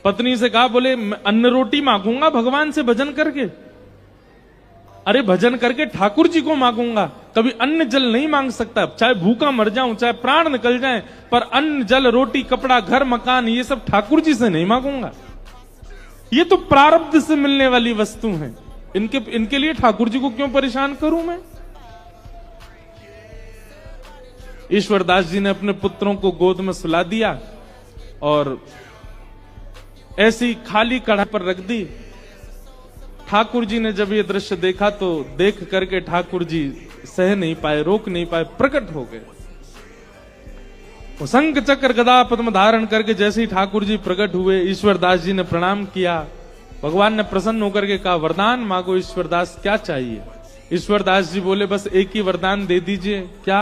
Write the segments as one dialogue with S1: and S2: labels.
S1: पत्नी से कहा, बोले अन्न रोटी मांगूंगा भगवान से भजन करके। अरे भजन करके ठाकुर जी को मांगूंगा, कभी अन्न जल नहीं मांग सकता। चाहे भूखा मर जाऊं, चाहे प्राण निकल जाए, पर अन्न जल रोटी कपड़ा घर मकान ये सब ठाकुर जी से नहीं मांगूंगा। ये तो प्रारब्ध से मिलने वाली वस्तु हैं, इनके लिए ठाकुर जी को क्यों परेशान करूं मैं। ईश्वरदास जी ने अपने पुत्रों को गोद में सुला दिया और ऐसी खाली कढ़ाई पर रख दी। ठाकुर जी ने जब ये दृश्य देखा तो देख करके ठाकुर जी सह नहीं पाए, रोक नहीं पाए, प्रकट हो गए। शंख चक्र गदा पद्म धारण करके जैसे ही ठाकुर जी प्रकट हुए, ईश्वरदास जी ने प्रणाम किया। भगवान ने प्रसन्न होकर के कहा, वरदान मांगो ईश्वरदास, क्या चाहिए। ईश्वरदास जी बोले, बस एक ही वरदान दे दीजिए। क्या?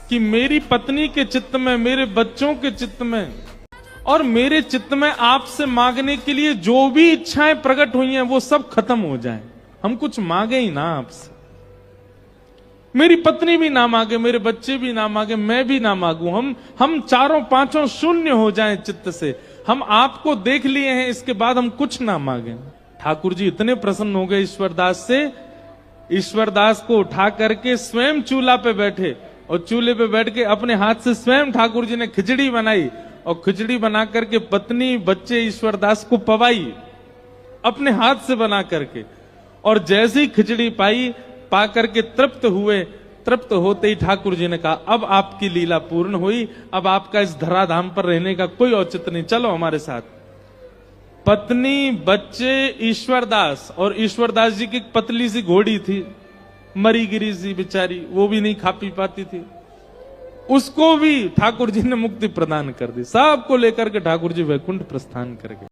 S1: कि मेरी पत्नी के चित्त में, मेरे बच्चों के चित्त में और मेरे चित्त में आपसे मांगने के लिए जो भी इच्छाएं प्रकट हुई हैं वो सब खत्म हो जाएं। हम कुछ मांगे ही ना आपसे। मेरी पत्नी भी ना मांगे, मेरे बच्चे भी ना मांगे, मैं भी ना मांगू। हम चारों पांचों शून्य हो जाएं चित्त से। हम आपको देख लिए हैं, इसके बाद हम कुछ ना मांगे। ठाकुर जी इतने प्रसन्न हो गए ईश्वरदास से, ईश्वरदास को उठा करके स्वयं चूल्हा पे बैठे और चूल्हे पे बैठ के अपने हाथ से स्वयं ठाकुर जी ने खिचड़ी बनाई और खिचड़ी बना करके पत्नी बच्चे ईश्वरदास को पवाई अपने हाथ से बना करके। और जैसे ही खिचड़ी पा करके तृप्त हुए, तृप्त होते ही ठाकुर जी ने कहा, अब आपकी लीला पूर्ण हुई, अब आपका इस धराधाम पर रहने का कोई औचित्य नहीं, चलो हमारे साथ। पत्नी, बच्चे, ईश्वरदास, और ईश्वरदास जी की एक पतली सी घोड़ी थी, मरी गिरी सी बेचारी, वो भी नहीं खा पी पाती थी, उसको भी ठाकुर जी ने मुक्ति प्रदान कर दी। सबको लेकर के ठाकुर जी वैकुंठ प्रस्थान कर गए।